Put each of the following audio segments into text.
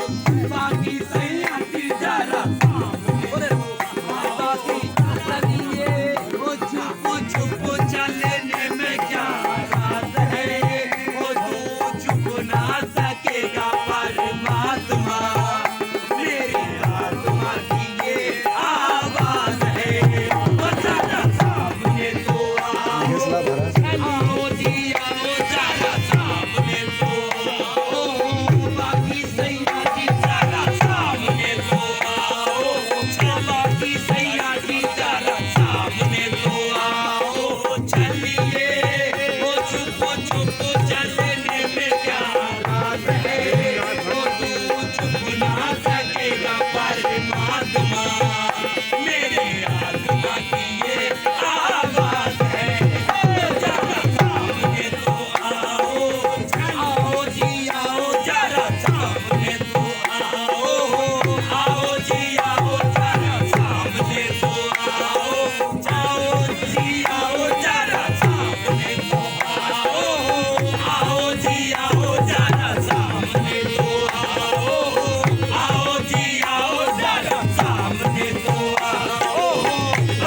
बाकी सैया की जरा सामने बाकी चलिए वो छुप चलने में क्या राज है वो तू छुप ना सकेगा परमात्मा मेरी आत्मा की ये आवाज है वो जरा सामने तो आओ जी आओ जरा सामने तो बाकी सैया जी जरा सामने तो आओ बाकी सैया जी जरा सामने तो आओ चलिए वो छुप चलने में क्या राज है वो तू छुप ना सकेगा परमात्मा मेरे आत्मा की ये आवाज है जरा सामने तो आओ जी आओ जरा सामने तो आओ जी आओ जरा सामने तो आओ जी आओ जरा सामने तो आओ जी आओ जरा सामने तो आओ जी आओ जरा सामने तो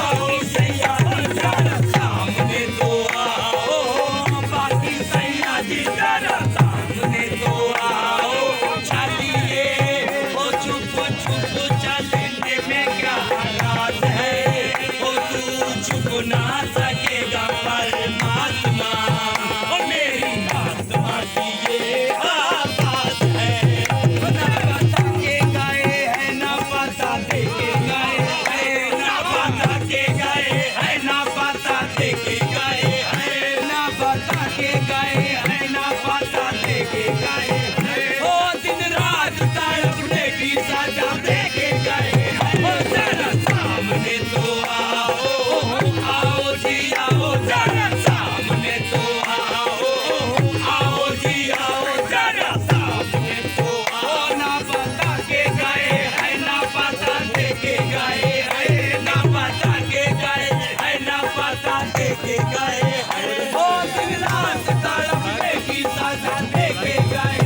बाकी सैया जी जरा सामने तो बाकी सैया जी जरा सामने तो आओ चलिए वो छुप चलने में क्या राज है वो तू छुप ना सकेगा परमात्मा ओ मेरी आत्मा की ये आवाज है ना बता के गए है ना बता दे के गए है ना बता के गए है ना बता दे के गए है ना बता के गए है ना बता दे के गए ओ दिन रात तड़पने की सजा दे के गए ओ जरा सामने तो आओ जी आओ जरा सामने तो आओ जी आओ जरा सामने तो ना बता के गए है ना बता दे के गए है ना बता के गए है ना बता दे के गए ओ दिन रात तड़पने की सजा दे के गए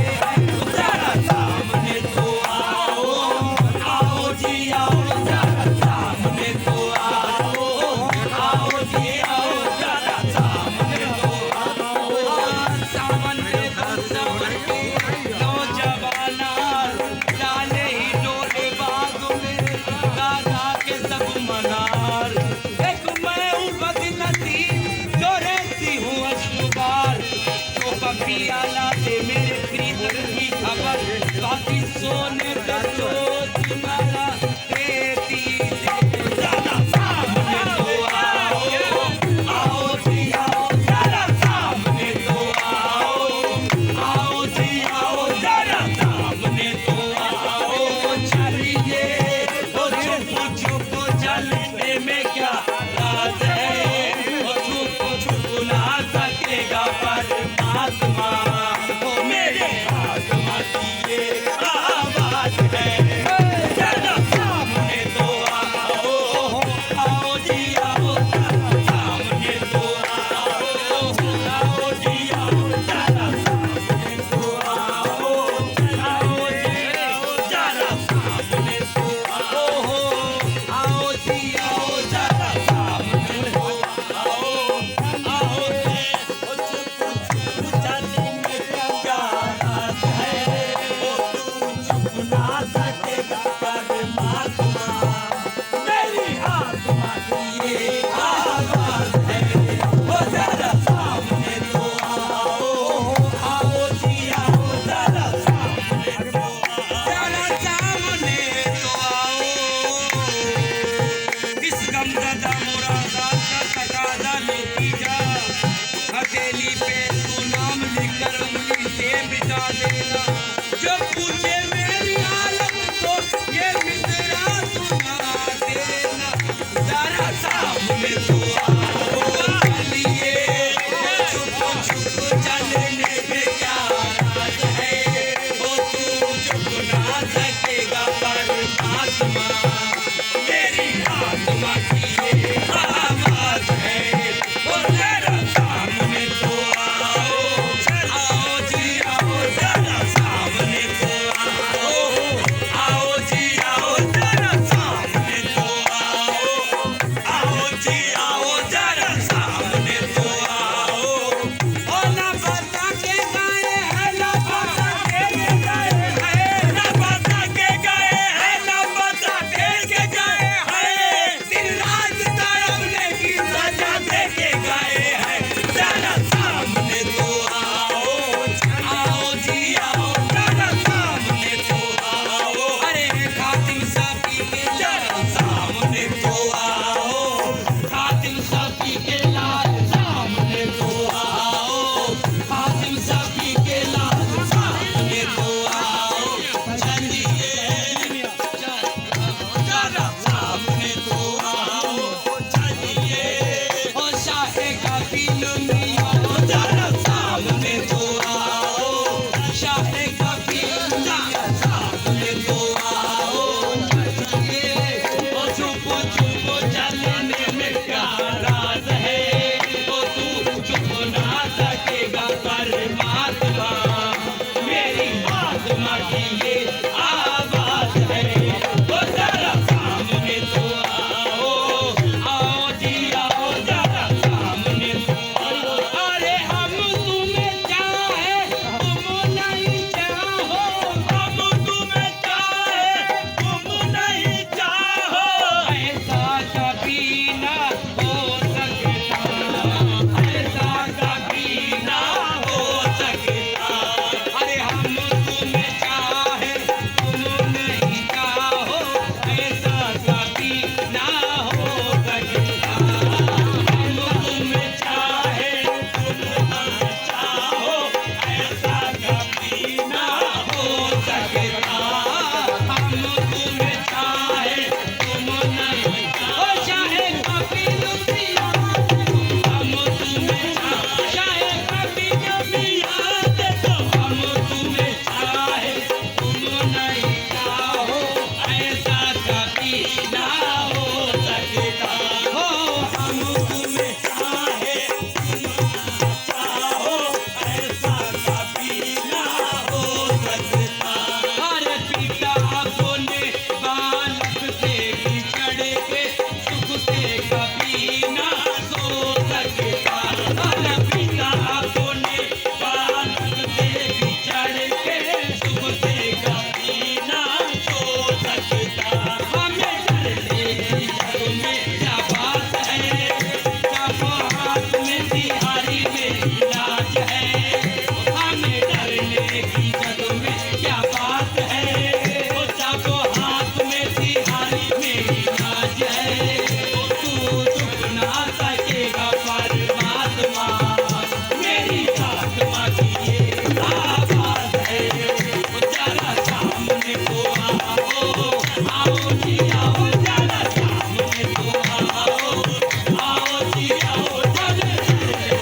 जरा सामने तो आओ जी आओ जरा सामने तो आओ जी आओ जरा सामने तो सावन पे सावन के नौजवाना डाले ही डोले बाग में दादा के सब मनार एक मैं हूँ बदनसीब जो रहती हूँ अश्रुबार जो पपिया लाते मेरे प्रीतम की खबर बाकी सोने का चोट तुम्हारा देती जरा सामने तो आओ जी आओ जरा सामने तो आओ जी आओ जरा सामने तो चलिए वो छुप चलने में क्या राज है वो छुप ना सकेगा परमात्मा वो मेरे आत्मा की ये आवाज है जरा सामने तो आओ जी आओ जरा सामने तो आओ जी आओ जरा सामने तो आओ जी आओ जरा सामने तो आओ जी आओ जरा सामने तो आओ छुप चलने में क्या राज है वो तू छुप ना सकेगा परमात्मा मेरी आत्मा की ये आवाज है वो जरा सामने तो आओ जी आओ जरा सामने तो इस गमज़दा मुरादात का तकाज़ा लेती जा हथेली पे तू नाम लिखकर उंगली से बिता देना जो पूछे मेरी हालत तो ये मिसरा सुना देना जरा सामने तो चलिए छुप चलने में क्या राज है वो तू छुप ना सकेगा परमात्मा मेरी आत्मा की ये आवाज है वो जरा सामने तो आओ जी आओ जरा सामने तो आओ की ये आवाज है, ओ जरा सामने तो आओ, आओ जी आओ जरा सामने तो आओ। अरे हम तुम्हें चाहे तुम नहीं चाहो, हम तुम्हें चाहे तुम नहीं चाहो, ऐसा कभी ना हो सकता, ऐसा कभी ना हो सकता। अरे हम तुम्हें चाहे तुम नहीं चाहो, ऐसा कभी ना हो सकता। हम तुम्हें चाहे तुम ना चाहो, ऐसा कभी ना हो सकता। हम तुम्हें चाहे तुम नहीं चाहो, चाहे कभी दुनिया हम तुम्हें चाहे कभी कभी याद तो हम तुम्हें चाहे तुम नहीं चाहो, ऐसा कभी ना हो सकता। हो हम तुम्हें चाहे तुम चाहो, ऐसा कभी ना हो सकता। अरे पिता अपने बालक से बिछड़ के सुख से कभी ना सो सकता। अरे पिता अपने बालक से बिछड़ के सुख से कभी ना सो सकता। हमें डरने की जग में क्या बात है, जब हाथ में तिहारी मेरी लाज है। हमें डरने की जग में क्या बात है, जब हाथ में तिहारी मेरी लाज है। तू चुप ना सकेगा परमात्मा, मेरी आत्मा की ये आवाज है, जरा सामने तो आओ, आओ जी आओ जरा सामने तो आओ, आओ जी आओ जरा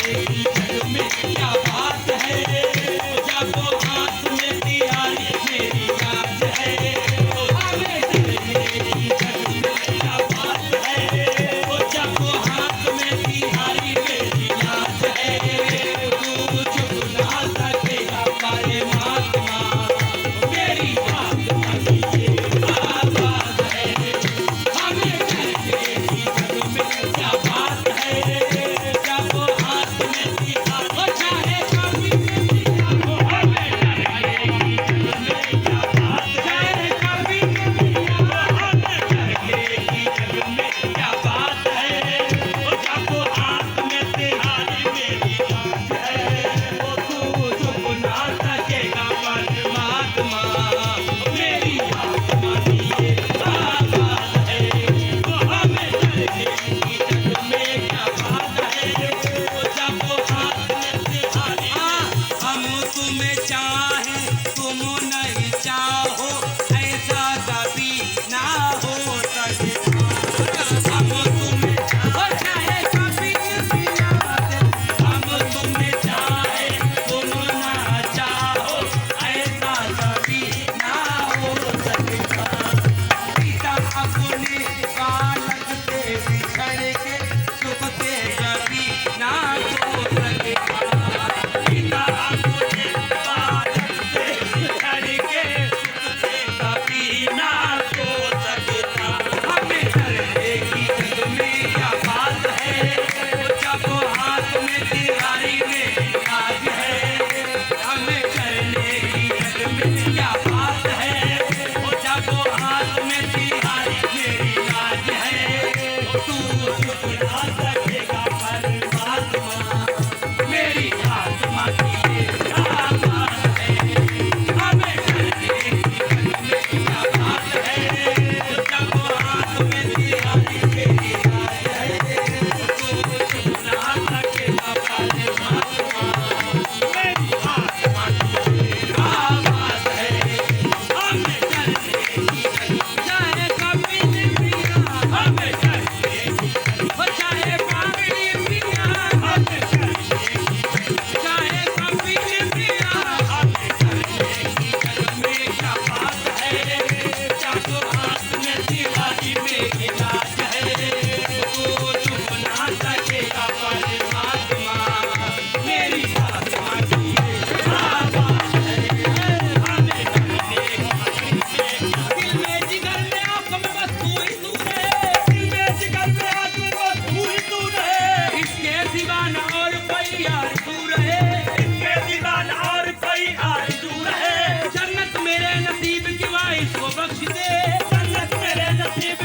की जग में क्या बात है, जब हाथ में तिहारी मेरी लाज है। हमें डरने की जग में क्या बात है, जब हाथ में तिहारी मेरी लाज है। तू चुप ना सकेगा परमात्मा, मेरी आत्मा की ये आवाज है। हमें डरने की जग में क्या बात है, जब हाथ में तिहारी चाहे कभी दुनिया हो। हमें डरने की जग में क्या बात है, कभी दुनिया हो। हमें डरने की जग में क्या बात है, जब हाथ में तिहारी मेरी लाज है। तू चुप ना सकेगा परमात्मा, मेरी आत्मा की ये आवाज है। हमें डरने की जग में क्या बात है, जब हाथ में तिहारी हम तुम्हें चाहे तुम नहीं चाहो, ऐसा कभी ना हो सकता। हम तुम्हें चाहे कभी हम तुम्हें चाहे तुम ना चाहो, ऐसा कभी ना हो सकता। पिता अपने बालक से बिछड़ के सुख से कभी ना सो सकेगा। पिता अपने बालक से बिछड़ के सुख से कभी ना सो सकता। हमें डरने की जग में क्या बात है, जब हाथ में तिहारी मेरी लाज है। हमें डरने की जग में क्या बात है, जब हाथ में तिहारी मेरी लाज है। तू चुप ना सकेगा परमात्मा, मेरी आत्मा की ये आवाज है। हमें डरने की जग में क्या बात है, जब हाथ में तिहारी मेरी लाज है। तू चुप ना सकेगा परमात्मा, मेरी आत्मा की ये आवाज है। हमें डरने की जग चाहे कभी दुनिया, हमें डरने की जग चाहे पागली पिया, हमें डरने की जग चाहे कभी दुनिया, हमें डरने की जग में क्या बात है, जब हाथ में तिहारी मेरी लाज है। तू चुप ना सकेगा परमात्मा, मेरी आत्मा की ये आवाज है। हमें डरने नसीब की वाइस को बख्श दे, जन्नत मेरे नसीब